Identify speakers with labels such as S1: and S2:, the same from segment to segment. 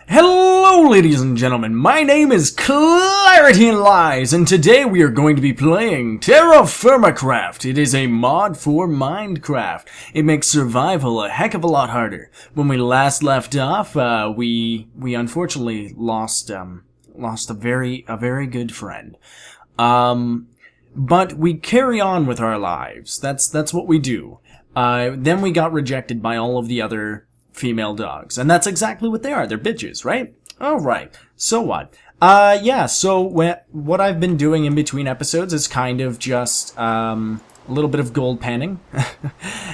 S1: Hello ladies and gentlemen, my name is ClarityInLies, and today we are going to be playing Terrafirmacraft. It is a mod for Minecraft. It makes survival a heck of a lot harder. When we last left off, we unfortunately lost a very good friend. But we carry on with our lives. That's what we do. Then we got rejected by all of the other female dogs, and that's exactly what they are. They're bitches, right? Alright, so what? So what I've been doing in between episodes is kind of just a little bit of gold panning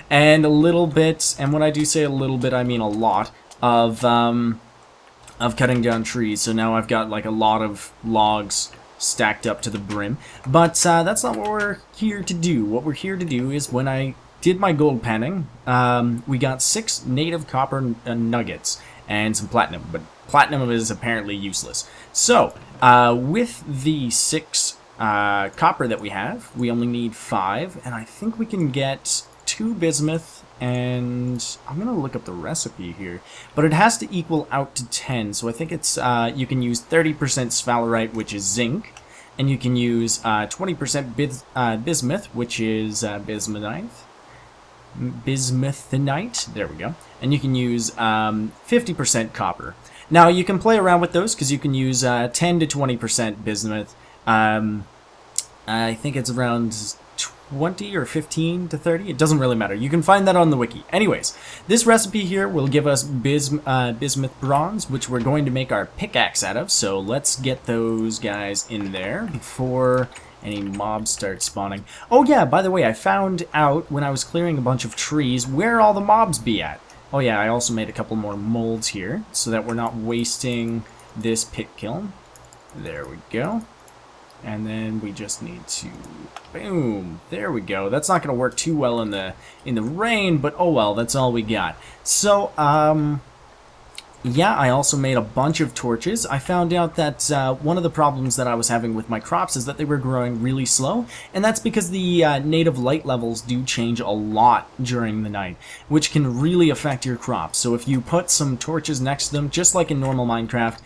S1: and a little bit, and when I do say a little bit I mean a lot of cutting down trees. So now I've got like a lot of logs stacked up to the brim, but that's not what we're here to do. What we're here to do is, when I did my gold panning, we got 6 native copper nuggets and some platinum, but platinum is apparently useless. So, with the 6 copper that we have, we only need 5, and I think we can get 2 bismuth, and I'm going to look up the recipe here, but it has to equal out to 10, so I think it's, you can use 30% sphalerite, which is zinc, and you can use 20% bismuth, which is bismuthinite, there we go, and you can use 50% copper. Now you can play around with those because you can use 10 to 20% bismuth. I think it's around 20 or 15 to 30. It doesn't really matter. You can find that on the wiki. Anyways, this recipe here will give us bismuth bronze, which we're going to make our pickaxe out of. So let's get those guys in there before any mobs start spawning. Oh yeah, by the way, I found out when I was clearing a bunch of trees where all the mobs be at. Oh yeah, I also made a couple more molds here so that we're not wasting this pit kiln. There we go. And then we just need to, boom, there we go. That's not going to work too well in the rain, but oh well, that's all we got. So, yeah, I also made a bunch of torches. I found out that one of the problems that I was having with my crops is that they were growing really slow, and that's because the native light levels do change a lot during the night, which can really affect your crops. So if you put some torches next to them, just like in normal Minecraft,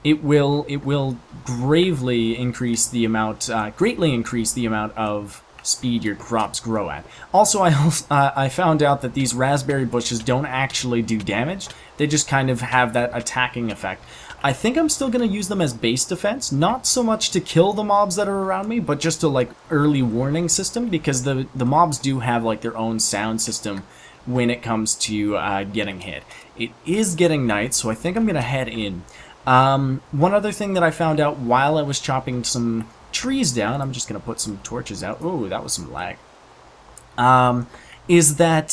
S1: it will greatly increase the amount of speed your crops grow at. Also, I found out that these raspberry bushes don't actually do damage. They just kind of have that attacking effect. I think I'm still going to use them as base defense, not so much to kill the mobs that are around me, but just to like early warning system, because the mobs do have like their own sound system when it comes to getting hit. It is getting night, so I think I'm going to head in. One other thing that I found out while I was chopping some trees down, I'm just going to put some torches out. Oh, that was some lag. Is that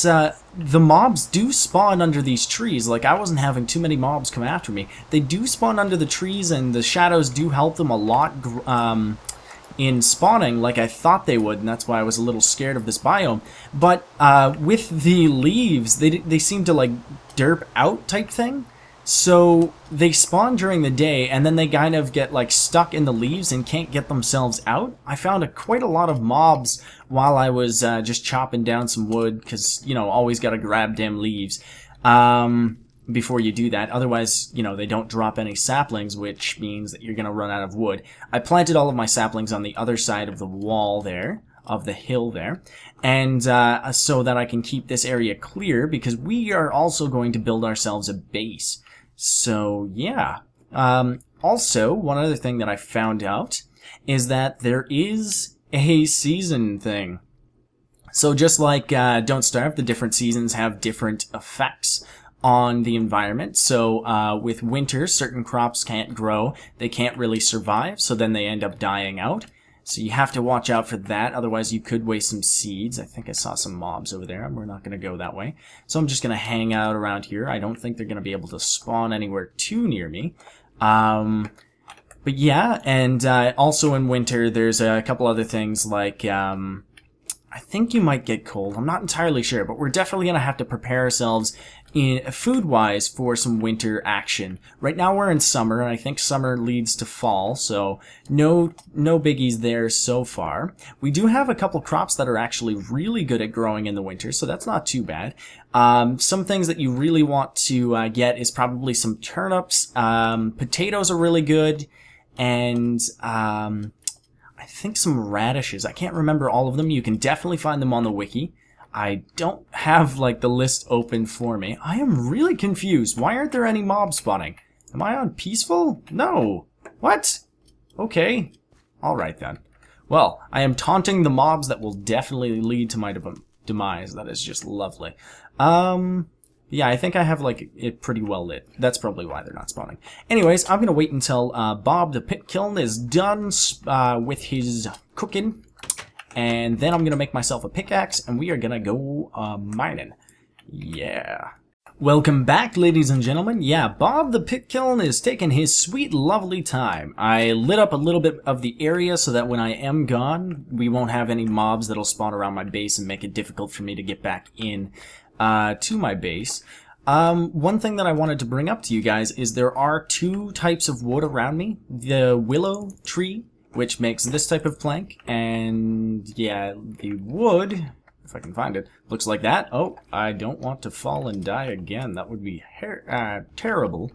S1: the mobs do spawn under these trees. Like, I wasn't having too many mobs come after me. They do spawn under the trees, and the shadows do help them a lot in spawning like I thought they would, and that's why I was a little scared of this biome. But with the leaves, they seem to like derp out type thing. So they spawn during the day, and then they kind of get like stuck in the leaves and can't get themselves out. I found quite a lot of mobs while I was just chopping down some wood, because, you know, always got to grab damn leaves before you do that. Otherwise, you know, they don't drop any saplings, which means that you're going to run out of wood. I planted all of my saplings on the other side of the wall there, of the hill there, and so that I can keep this area clear, because we are also going to build ourselves a base. So, yeah. Also, one other thing that I found out is that there is a season thing. So just like Don't Starve, the different seasons have different effects on the environment. So with winter, certain crops can't grow. They can't really survive, so then they end up dying out. So you have to watch out for that, otherwise you could waste some seeds. I think I saw some mobs over there, and we're not going to go that way. So I'm just going to hang out around here. I don't think they're going to be able to spawn anywhere too near me. But yeah, and also in winter there's a couple other things like, I think you might get cold. I'm not entirely sure, but we're definitely going to have to prepare ourselves food-wise for some winter action. Right now we're in summer, and I think summer leads to fall, so no biggies there so far. We do have a couple crops that are actually really good at growing in the winter, so that's not too bad. Some things that you really want to get is probably some turnips. Potatoes are really good, and I think some radishes. I can't remember all of them. You can definitely find them on the wiki. I don't have, like, the list open for me. I am really confused. Why aren't there any mobs spawning? Am I on peaceful? No. What? Okay. Alright then. Well, I am taunting the mobs that will definitely lead to my demise. That is just lovely. Yeah, I think I have, like, it pretty well lit. That's probably why they're not spawning. Anyways, I'm gonna wait until Bob the Pit Kiln is done with his cooking. And then I'm going to make myself a pickaxe, and we are going to go mining. Yeah. Welcome back, ladies and gentlemen. Yeah, Bob the Pit Kiln is taking his sweet, lovely time. I lit up a little bit of the area so that when I am gone, we won't have any mobs that'll spawn around my base and make it difficult for me to get back in to my base. One thing that I wanted to bring up to you guys is there are two types of wood around me. The willow tree, which makes this type of plank, and yeah, the wood, if I can find it, looks like that. Oh, I don't want to fall and die again. That would be terrible.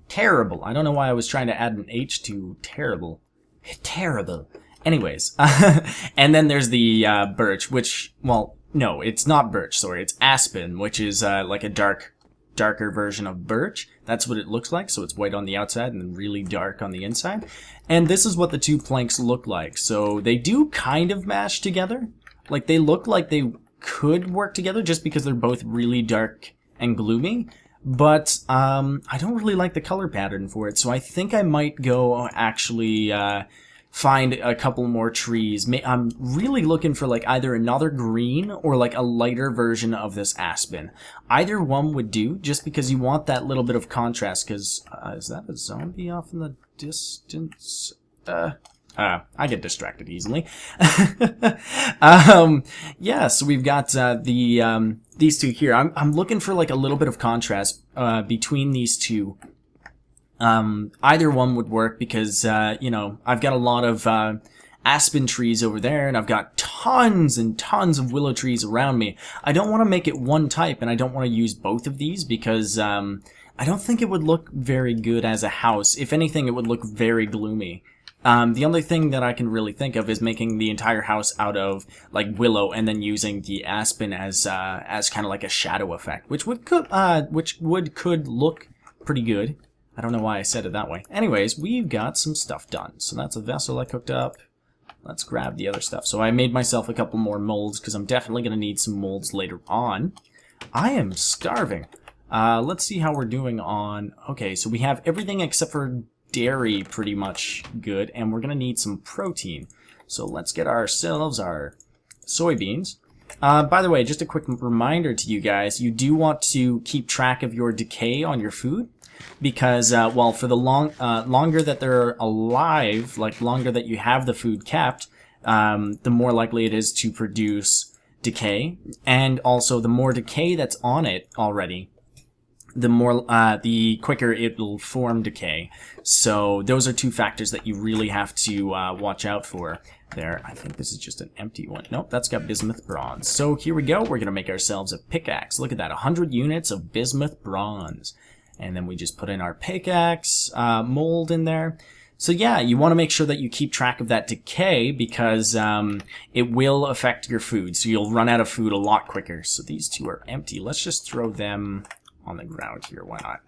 S1: Terrible. I don't know why I was trying to add an H to terrible. Terrible. Anyways, and then there's the birch, which, well, no, it's not birch, sorry, it's aspen, which is like a darker version of birch. That's what it looks like, so it's white on the outside and then really dark on the inside. And this is what the two planks look like. So they do kind of mash together. Like, they look like they could work together just because they're both really dark and gloomy. But I don't really like the color pattern for it, so I think I might go actually find a couple more trees. I'm really looking for like either another green or like a lighter version of this aspen. Either one would do, just because you want that little bit of contrast. Because is that a zombie off in the distance? I get distracted easily. Yeah, so we've got these two here. I'm looking for like a little bit of contrast between these two. Either one would work because, you know, I've got a lot of aspen trees over there, and I've got tons and tons of willow trees around me. I don't want to make it one type, and I don't want to use both of these because I don't think it would look very good as a house. If anything, it would look very gloomy. The only thing that I can really think of is making the entire house out of like willow and then using the aspen as kind of like a shadow effect, which could look pretty good. I don't know why I said it that way. Anyways, we've got some stuff done. So that's a vessel I cooked up. Let's grab the other stuff. So I made myself a couple more molds because I'm definitely going to need some molds later on. I am starving. Let's see how we're doing on... Okay, so we have everything except for dairy pretty much good, and we're going to need some protein. So let's get ourselves our soybeans. By the way, just a quick reminder to you guys, you do want to keep track of your decay on your food. Because, well, for the longer that they're alive, like longer that you have the food kept, the more likely it is to produce decay. And also, the more decay that's on it already, the quicker it will form decay. So those are two factors that you really have to watch out for. There, I think this is just an empty one. Nope, that's got bismuth bronze. So here we go. We're going to make ourselves a pickaxe. Look at that, 100 units of bismuth bronze. And then we just put in our pickaxe mold in there. So yeah, you want to make sure that you keep track of that decay because it will affect your food. So you'll run out of food a lot quicker. So these two are empty. Let's just throw them on the ground here. Why not?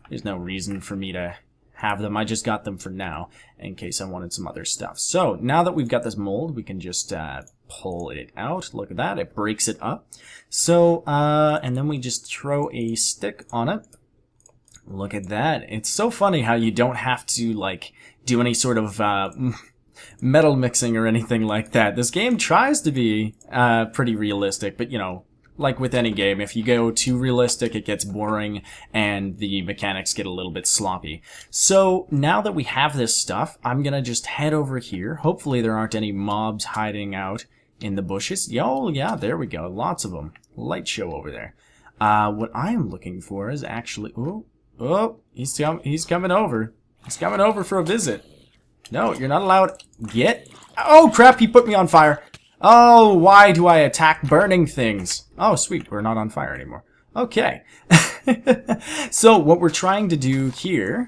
S1: There's no reason for me to have them. I just got them for now in case I wanted some other stuff. So now that we've got this mold, we can just pull it out. Look at that. It breaks it up. So, and then we just throw a stick on it. Look at that. It's so funny how you don't have to, like, do any sort of metal mixing or anything like that. This game tries to be pretty realistic, but, you know, like with any game, if you go too realistic, it gets boring and the mechanics get a little bit sloppy. So now that we have this stuff, I'm going to just head over here. Hopefully there aren't any mobs hiding out in the bushes. Yo, yeah, there we go. Lots of them. Light show over there. What I am looking for is actually... Oh, he's coming over. He's coming over for a visit. No, you're not allowed. Get... Oh, crap, he put me on fire. Oh, why do I attack burning things? Oh, sweet, we're not on fire anymore. Okay. So, what we're trying to do here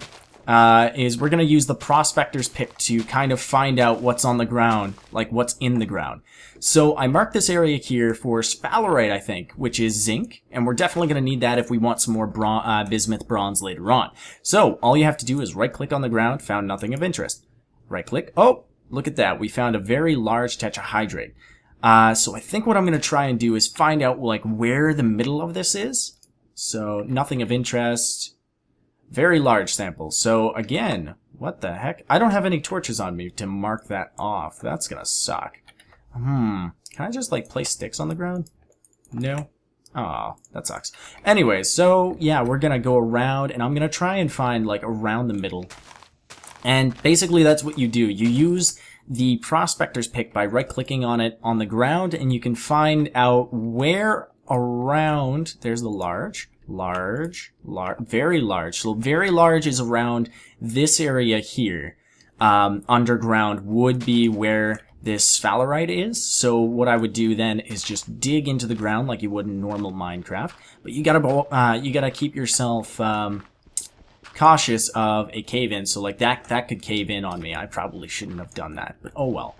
S1: is we're going to use the Prospector's pick to kind of find out what's on the ground, like what's in the ground. So, I marked this area here for sphalerite, I think, which is zinc, and we're definitely going to need that if we want some more bismuth bronze later on. So, all you have to do is right-click on the ground, found nothing of interest. Right-click. Oh, look at that. We found a very large tetrahydrate. So I think what I'm going to try and do is find out, like, where the middle of this is. So, nothing of interest. Very large sample. So, again, what the heck? I don't have any torches on me to mark that off. That's going to suck. Can I just, like, place sticks on the ground? No? Oh, that sucks. Anyway, so, yeah, we're going to go around, and I'm going to try and find, like, around the middle. And basically that's what you do. You use the Prospector's pick by right-clicking on it on the ground, and you can find out where around... There's the large, very large. So very large is around this area here. Underground would be where this sphalerite is. So what I would do then is just dig into the ground like you would in normal Minecraft. But you gotta keep yourself... cautious of a cave-in, so like that could cave in on me. I probably shouldn't have done that, but oh well.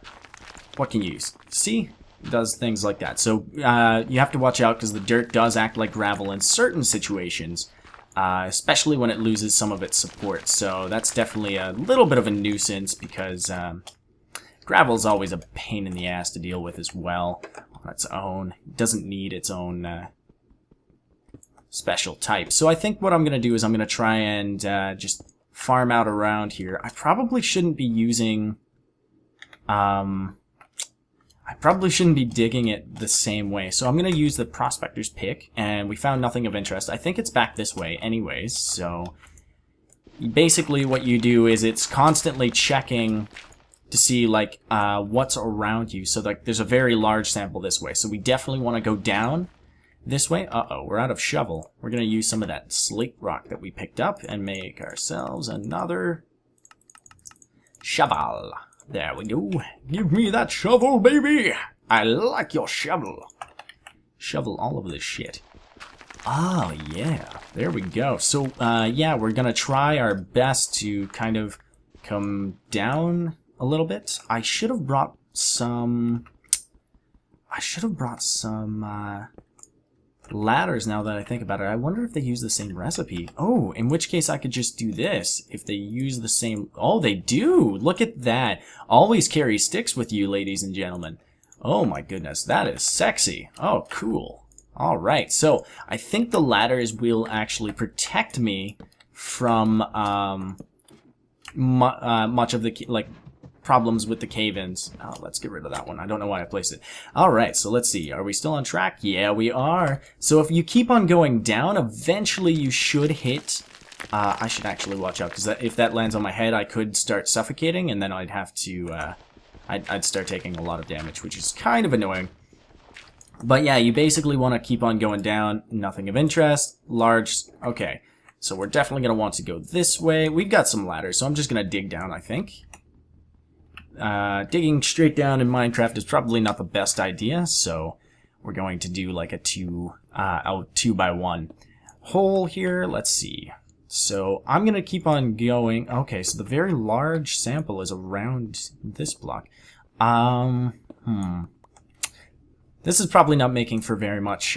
S1: What can you use? See? It does things like that. So you have to watch out because the dirt does act like gravel in certain situations, especially when it loses some of its support. So that's definitely a little bit of a nuisance because gravel is always a pain in the ass to deal with as well on its own. It doesn't need its own... special type. So I think what I'm going to do is I'm going to try and just farm out around here. I probably shouldn't be using... I probably shouldn't be digging it the same way. So I'm going to use the Prospector's pick, and we found nothing of interest. I think it's back this way anyways, so... Basically what you do is it's constantly checking to see, like, what's around you. So, like, there's a very large sample this way. So we definitely want to go down this way. Uh-oh, we're out of shovel. We're going to use some of that slate rock that we picked up and make ourselves another shovel. There we go. Give me that shovel, baby! I like your shovel. Shovel all of this shit. Oh, yeah. There we go. So, yeah, we're going to try our best to kind of come down a little bit. I should have brought some... ladders now that I think about it. I wonder if they use the same recipe. Oh, in which case I could just do this. If they use the same... Oh, they do! Look at that. Always carry sticks with you, ladies and gentlemen. Oh my goodness, that is sexy. Oh, cool. Alright, so I think the ladders will actually protect me from much of the... like. Problems with the cave-ins. Oh, let's get rid of that one. I don't know why I placed it. Alright, so let's see. Are we still on track? Yeah, we are. So if you keep on going down, eventually you should hit... I should actually watch out, because if that lands on my head, I could start suffocating, and then I'd have to... I'd start taking a lot of damage, which is kind of annoying. But yeah, you basically want to keep on going down. Nothing of interest. Large... Okay. So we're definitely going to want to go this way. We've got some ladders, so I'm just going to dig down, I think. Digging straight down in Minecraft is probably not the best idea, so we're going to do like a 2x1 hole here. Let's see. So I'm going to keep on going. Okay, so the very large sample is around this block. This is probably not making for very much,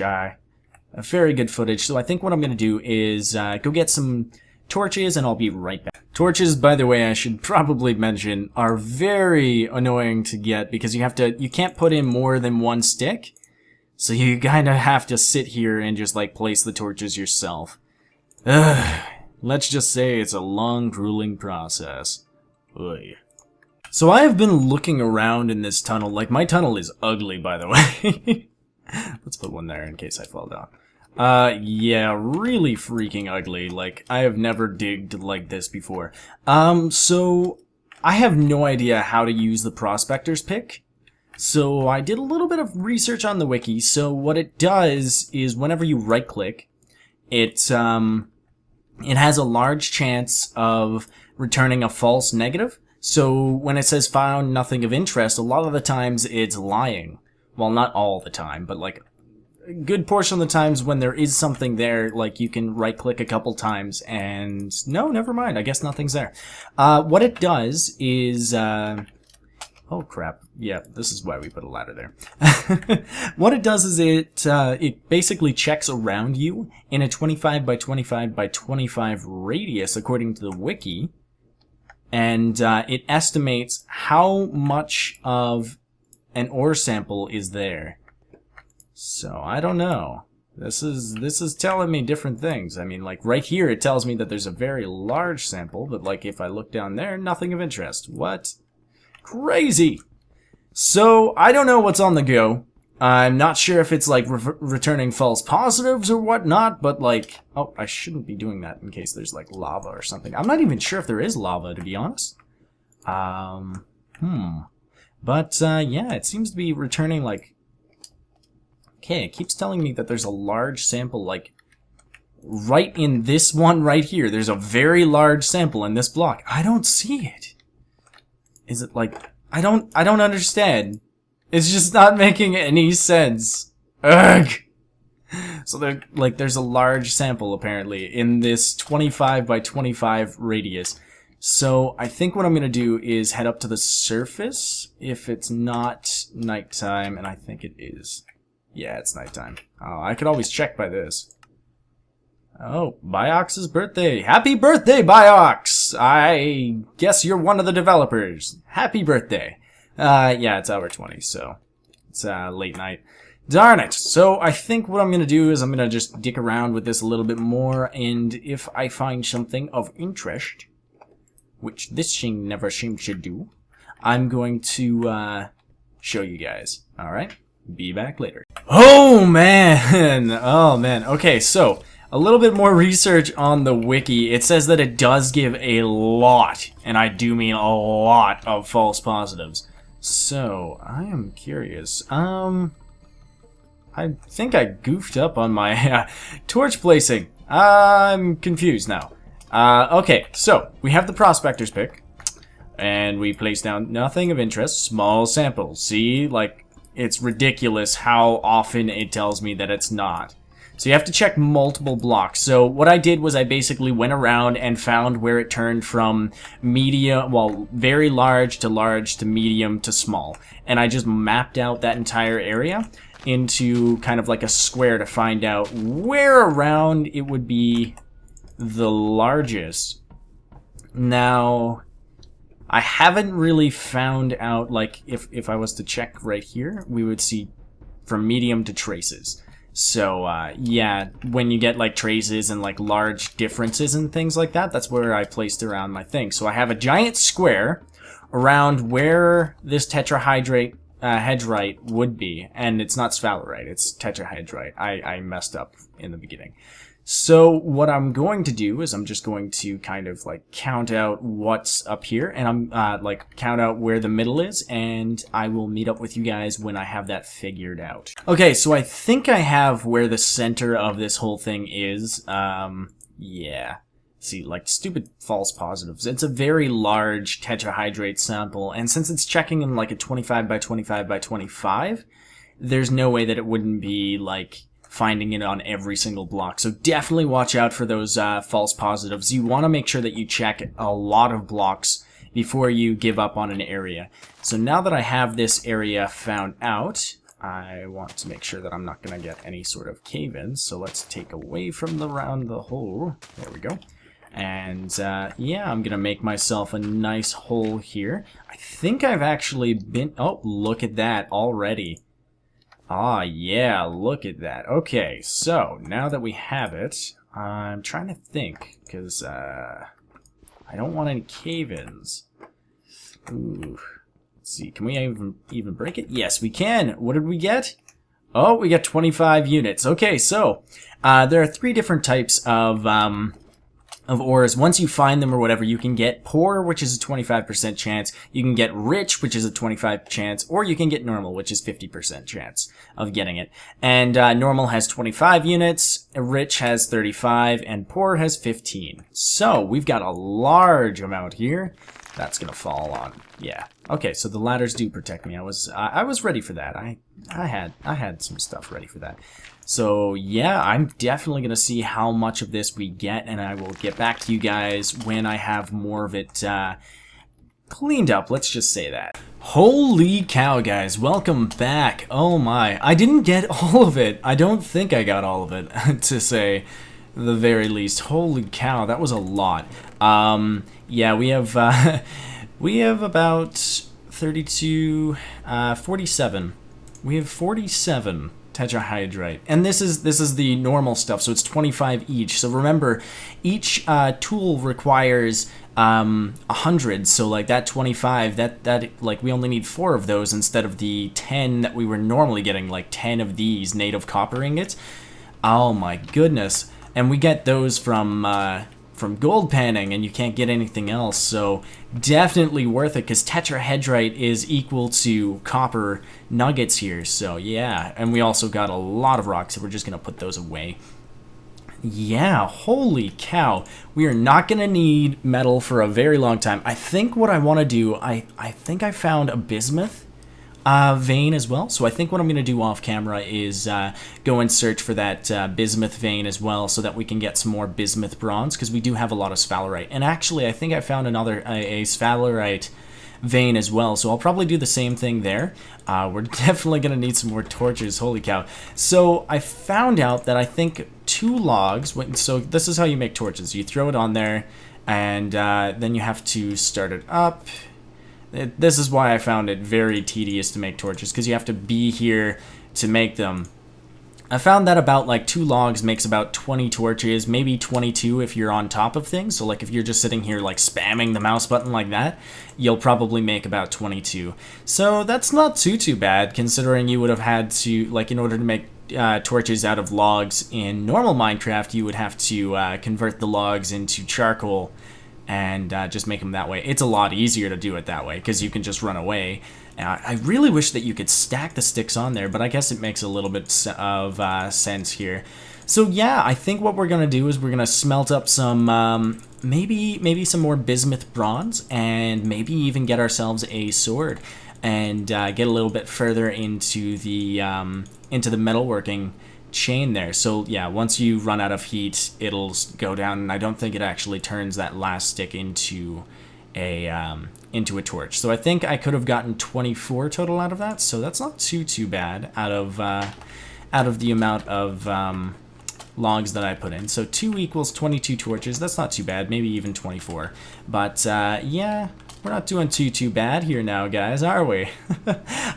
S1: very good footage, so I think what I'm going to do is go get some torches, and I'll be right back. Torches, by the way, I should probably mention, are very annoying to get because you can't put in more than one stick. So you kind of have to sit here and just like place the torches yourself. Ugh. Let's just say it's a long, grueling process. Oy. So I have been looking around in this tunnel. Like, my tunnel is ugly, by the way. Let's put one there in case I fall down. Yeah, really freaking ugly. Like, I have never digged like this before. So I have no idea how to use the Prospector's pick. So I did a little bit of research on the wiki. So what it does is whenever you right click, it has a large chance of returning a false negative. So when it says found nothing of interest, a lot of the times it's lying. Well, not all the time, but like a good portion of the times when there is something there, like you can right click a couple times and no, never mind, I guess nothing's there. What it does is, oh crap, yeah, this is why we put a ladder there. What it does is it basically checks around you in a 25 by 25 by 25 radius according to the wiki, and it estimates how much of an ore sample is there. So I don't know. This is telling me different things. I mean, like right here it tells me that there's a very large sample, but like if I look down there, nothing of interest. What? Crazy! So I don't know what's on the go. I'm not sure if it's like returning false positives or whatnot, but like, oh, I shouldn't be doing that in case there's like lava or something. I'm not even sure if there is lava, to be honest. But yeah, it seems to be returning like, okay, it keeps telling me that there's a large sample like right in this one right here. There's a very large sample in this block. I don't see it. Is it like, I don't understand. It's just not making any sense. Ugh. So there's a large sample apparently in this 25 by 25 radius. So I think what I'm gonna do is head up to the surface if it's not nighttime, and I think it is. Yeah, it's nighttime. Oh, I could always check by this. Oh, Biox's birthday. Happy birthday, Biox! I guess you're one of the developers. Happy birthday. Yeah, it's hour 20, so it's late night. Darn it! So I think what I'm gonna do is I'm gonna just dick around with this a little bit more, and if I find something of interest, which this thing never seems to do, I'm going to show you guys. Alright? Be back later. Oh man! Oh man. Okay, so a little bit more research on the wiki. It says that it does give a lot, and I do mean a lot, of false positives. So, I am curious. I think I goofed up on my torch placing. I'm confused now. Okay, so we have the prospector's pick, and we place down nothing of interest, small samples. See, like, it's ridiculous how often it tells me that it's not. So you have to check multiple blocks. So what I did was I basically went around and found where it turned from medium, well, very large to medium to small. And I just mapped out that entire area into kind of like a square to find out where around it would be the largest. Now, I haven't really found out, like, if I was to check right here, we would see from medium to traces. So, yeah, when you get, like, traces and, like, large differences and things like that, that's where I placed around my thing. So I have a giant square around where this tetrahydrite, hedgerite would be. And it's not sphalerite, it's tetrahydrite. I messed up in the beginning. So what I'm going to do is I'm just going to kind of like count out what's up here, and I'm like count out where the middle is, and I will meet up with you guys when I have that figured out. Okay, so I think I have where the center of this whole thing is. Yeah. See, like stupid false positives. It's a very large tetrahydrate sample, and since it's checking in like a 25 by 25 by 25, there's no way that it wouldn't be like finding it on every single block. So definitely watch out for those false positives. You want to make sure that you check a lot of blocks before you give up on an area. So now that I have this area found out, I want to make sure that I'm not going to get any sort of cave-ins. So let's take away from around the hole. There we go. And yeah, I'm going to make myself a nice hole here. I think I've actually been... Oh, look at that already. Ah, yeah, look at that. Okay, so now that we have it, I'm trying to think, because I don't want any cave-ins. Ooh, let's see, can we even break it? Yes, we can. What did we get? Oh, we got 25 units. Okay, so there are 3 different types of ores. Once you find them or whatever, you can get poor, which is a 25% chance. You can get rich, which is a 25% chance, or you can get normal, which is 50% chance of getting it. And normal has 25 units, rich has 35, and poor has 15. So we've got a large amount here. That's gonna fall on. Yeah. Okay, so the ladders do protect me. I was ready for that. I had some stuff ready for that. So yeah, I'm definitely gonna see how much of this we get, and I will get back to you guys when I have more of it cleaned up. Let's just say that. Holy cow, guys! Welcome back. Oh my, I didn't get all of it. I don't think I got all of it, to say the very least. Holy cow, that was a lot. Yeah, we have we have about 32, 47. We have 47 tetrahydrite, and this is the normal stuff, so it's 25 each. So remember, each tool requires 100, so like that 25, that like we only need 4 of those instead of the 10 that we were normally getting, like 10 of these native copper ingots. Oh my goodness. And we get those from gold panning, and you can't get anything else, so definitely worth it, because tetrahedrite is equal to copper nuggets here, so yeah. And we also got a lot of rocks, so we're just going to put those away. Yeah, holy cow. We are not going to need metal for a very long time. I think what I want to do, I think I found a bismuth vein as well. So I think what I'm going to do off camera is go and search for that bismuth vein as well, so that we can get some more bismuth bronze, because we do have a lot of sphalerite. And actually, I think I found another a sphalerite vein as well, so I'll probably do the same thing there. We're definitely going to need some more torches. Holy cow. So I found out that I think 2 logs, so this is how you make torches. You throw it on there, and then you have to start it up. This is why I found it very tedious to make torches, because you have to be here to make them. I found that about like 2 logs makes about 20 torches, maybe 22 if you're on top of things. So like if you're just sitting here like spamming the mouse button like that, you'll probably make about 22. So that's not too bad, considering you would have had to, like, in order to make torches out of logs in normal Minecraft, you would have to convert the logs into charcoal and just make them that way. It's a lot easier to do it that way, because you can just run away. I really wish that you could stack the sticks on there, but I guess it makes a little bit of sense here. So yeah, I think what we're gonna do is we're gonna smelt up some maybe some more bismuth bronze, and maybe even get ourselves a sword, and get a little bit further into the metalworking chain there. So yeah, once you run out of heat, it'll go down, and I don't think it actually turns that last stick into a torch. So I think I could have gotten 24 total out of that, so that's not too bad out of the amount of logs that I put in. So 2 equals 22 torches. That's not too bad, maybe even 24. But yeah, we're not doing too bad here now, guys, are we?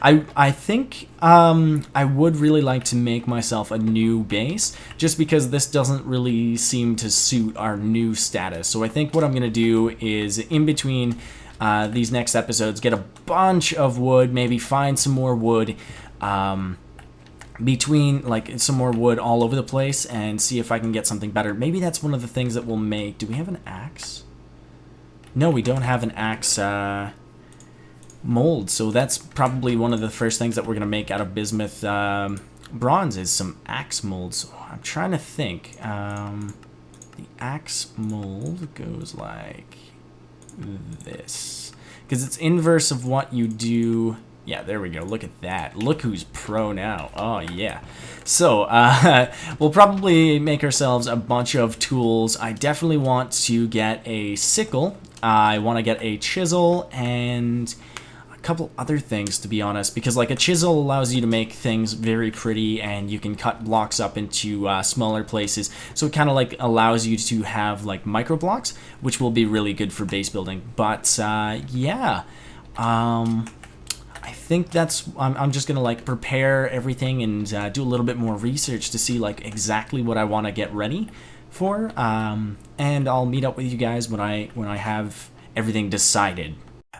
S1: I think I would really like to make myself a new base, just because this doesn't really seem to suit our new status. So I think what I'm going to do is, in between these next episodes, get a bunch of wood, maybe find some more wood, between, like, some more wood all over the place, and see if I can get something better. Maybe that's one of the things that we'll make. Do we have an axe? No, we don't have an axe mold, so that's probably one of the first things that we're going to make out of bismuth bronze is some axe molds. Oh, I'm trying to think. The axe mold goes like this, because it's inverse of what you do. Yeah, there we go. Look at that. Look who's pro now. Oh, yeah. So, we'll probably make ourselves a bunch of tools. I definitely want to get a sickle. I want to get a chisel and a couple other things, to be honest, because like a chisel allows you to make things very pretty, and you can cut blocks up into smaller places. So it kind of like allows you to have like micro blocks, which will be really good for base building. But yeah, I think that's, I'm just gonna like prepare everything and do a little bit more research to see like exactly what I want to get ready for, and I'll meet up with you guys when I have everything decided.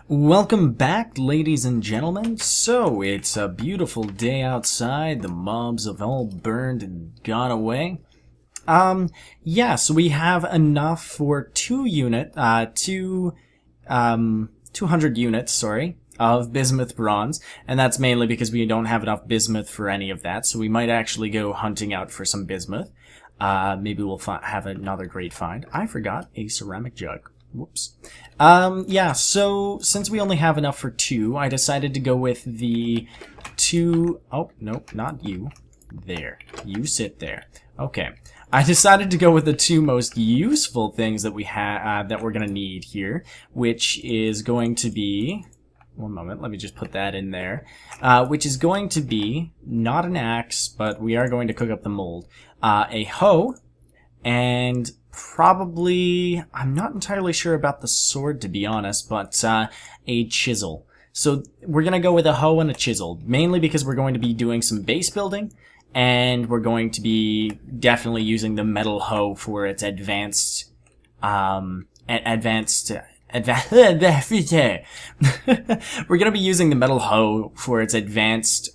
S1: Welcome back, ladies and gentlemen. So it's a beautiful day outside. The mobs have all burned and gone away. Yeah, so we have enough for 200 units, sorry, of bismuth bronze, and that's mainly because we don't have enough bismuth for any of that, so we might actually go hunting out for some bismuth. Maybe we'll have another great find. I forgot a ceramic jug. Whoops. Yeah, so since we only have enough for 2, I decided to go with the 2... Oh, nope, not you. There. You sit there. Okay. I decided to go with the 2 most useful things that we have that we're going to need here, which is going to be... One moment, let me just put that in there. Which is going to be, not an axe, but we are going to cook up the mold. A hoe, and probably, I'm not entirely sure about the sword to be honest, but a chisel. So we're going to go with a hoe and a chisel, mainly because we're going to be doing some base building, and we're going to be definitely using the metal hoe for its advanced, we're going to be using the metal hoe for its advanced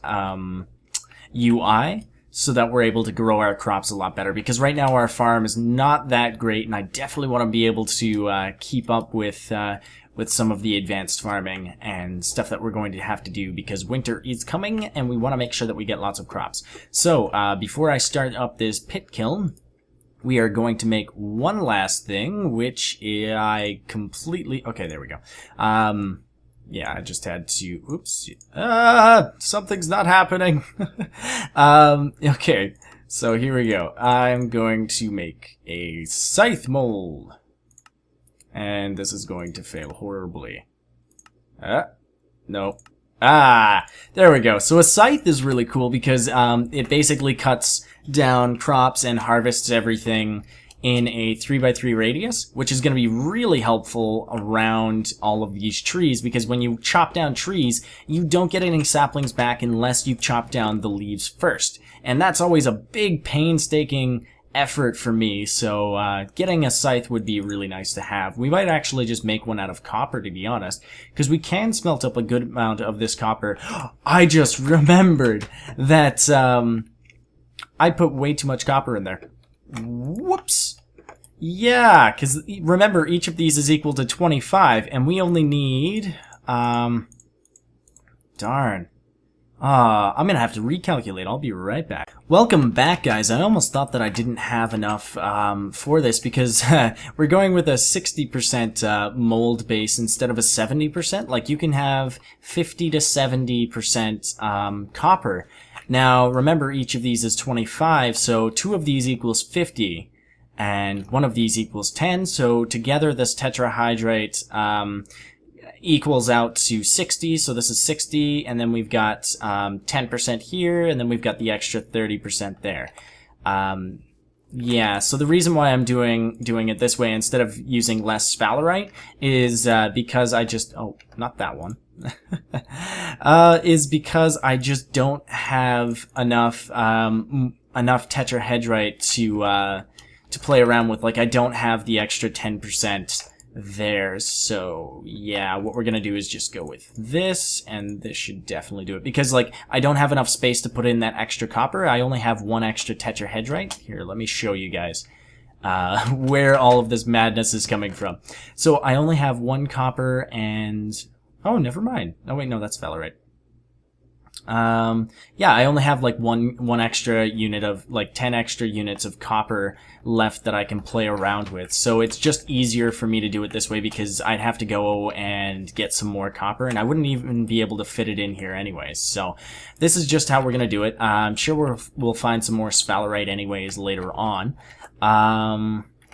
S1: UI, so that we're able to grow our crops a lot better, because right now our farm is not that great, and I definitely want to be able to keep up with some of the advanced farming and stuff that we're going to have to do, because winter is coming and we want to make sure that we get lots of crops. So before I start up this pit kiln, we are going to make one last thing, which I completely... Okay, there we go. Yeah, I just had to... Oops. Something's not happening. Okay, so here we go. I'm going to make a scythe mold. And this is going to fail horribly. No. There we go. So a scythe is really cool because it basically cuts down crops and harvests everything in a 3x3 radius, which is going to be really helpful around all of these trees, because when you chop down trees, you don't get any saplings back unless you chop down the leaves first. And that's always a big painstaking effort for me, so getting a scythe would be really nice to have. We might actually just make one out of copper, to be honest, because we can smelt up a good amount of this copper. I just remembered that I put way too much copper in there. Whoops. Yeah, because remember, each of these is equal to 25, and we only need... Darn. I'm gonna have to recalculate. I'll be right back. Welcome back, guys. I almost thought that I didn't have enough for this, because we're going with a 60% mold base instead of a 70%. Like, you can have 50 to 70% copper. Now, remember, each of these is 25, so 2 of these equals 50, and 1 of these equals 10, so together this tetrahydrite equals out to 60, so this is 60, and then we've got 10% here, and then we've got the extra 30% there. Yeah, so the reason why I'm doing it this way instead of using less sphalerite is because I just... Oh, not that one. Is because I just don't have enough enough tetrahedrite to play around with. Like, I don't have the extra 10% there, so yeah, what we're gonna do is just go with this, and this should definitely do it, because like, I don't have enough space to put in that extra copper. I only have 1 extra tetrahedrite. Here, let me show you guys where all of this madness is coming from. So I only have 1 copper and... Oh, never mind. Oh wait, no, that's sphalerite. Yeah, I only have like one extra unit of, like 10 extra units of copper left that I can play around with. So it's just easier for me to do it this way, because I'd have to go and get some more copper, and I wouldn't even be able to fit it in here anyways. So this is just how we're gonna do it. I'm sure we'll find some more sphalerite anyways later on.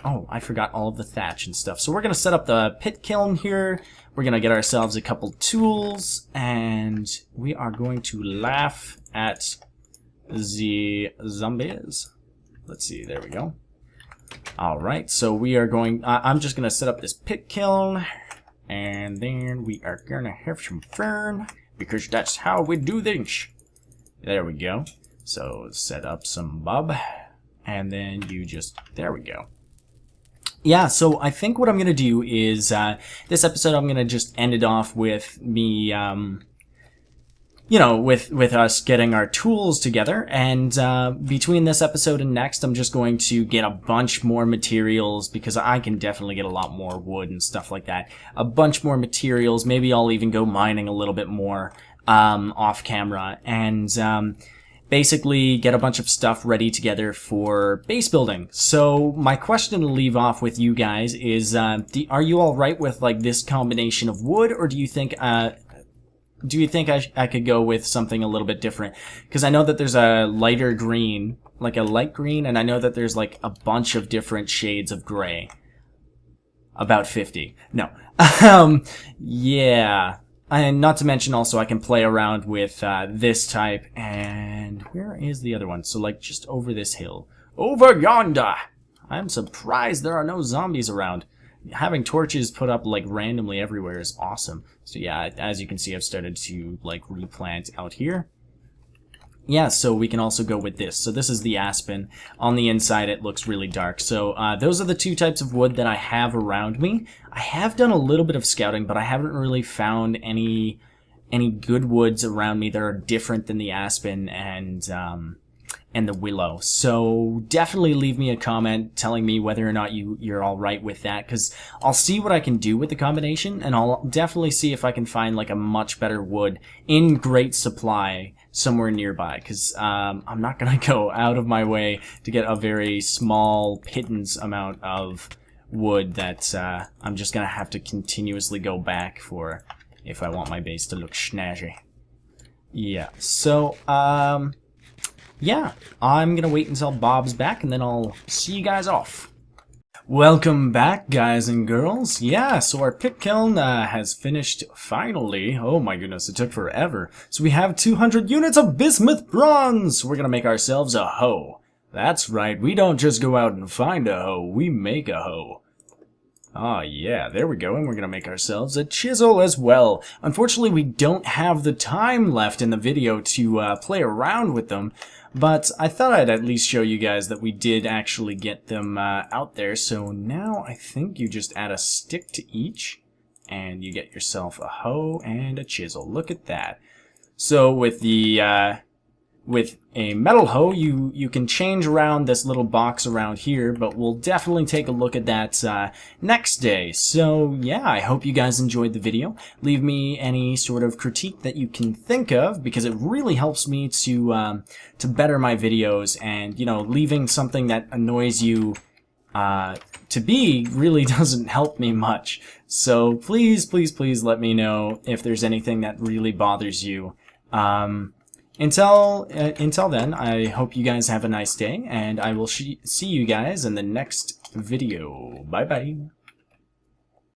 S1: Oh, I forgot all of the thatch and stuff. So we're gonna set up the pit kiln here. We're gonna get ourselves a couple tools, and we are going to laugh at the zombies. Let's see, there we go. Alright, so we are going... I'm just gonna set up this pit kiln, and then we are gonna have some fun, because that's how we do things. There we go. So set up some bub, and then you just... There we go. Yeah, so I think what I'm going to do is, this episode I'm going to just end it off with me, you know, with us getting our tools together, and between this episode and next, I'm just going to get a bunch more materials, because I can definitely get a lot more wood and stuff like that. A bunch more materials. Maybe I'll even go mining a little bit more off camera, and basically get a bunch of stuff ready together for base building. So my question to leave off with you guys is, are you all right with like this combination of wood, or do you think I could go with something a little bit different? Because I know that there's a lighter green, like a light green, and I know that there's like a bunch of different shades of gray. About 50. No. Yeah. And not to mention also I can play around with this type, and where is the other one? So like just over this hill. Over yonder! I'm surprised there are no zombies around. Having torches put up like randomly everywhere is awesome. So yeah, as you can see, I've started to like replant out here. Yeah, so we can also go with this. So this is the aspen. On the inside, it looks really dark. So those are the two types of wood that I have around me. I have done a little bit of scouting, but I haven't really found any good woods around me that are different than the aspen and the willow. So definitely leave me a comment telling me whether or not you're all right with that, because I'll see what I can do with the combination, and I'll definitely see if I can find like a much better wood in great supply somewhere nearby, because I'm not gonna go out of my way to get a very small pittance amount of wood that I'm just gonna have to continuously go back for if I want my base to look snazzy. Yeah, so yeah, I'm gonna wait until Bob's back, and then I'll see you guys off. Welcome back, guys and girls. Yeah, so our pit kiln has finished finally. Oh my goodness, it took forever. So we have 200 units of bismuth bronze. We're gonna make ourselves a hoe. That's right, we don't just go out and find a hoe, we make a hoe. Ah, yeah, there we go, and we're gonna make ourselves a chisel as well. Unfortunately, we don't have the time left in the video to play around with them, but I thought I'd at least show you guys that we did actually get them out there. So now I think you just add a stick to each, and you get yourself a hoe and a chisel. Look at that. So with the with a metal hoe, you can change around this little box around here, but we'll definitely take a look at that next day. So yeah, I hope you guys enjoyed the video. Leave me any sort of critique that you can think of, because it really helps me to better my videos, and you know, leaving something that annoys you to be really doesn't help me much. So please, please, please let me know if there's anything that really bothers you. Until then, I hope you guys have a nice day, and I will see you guys in the next video. Bye-bye.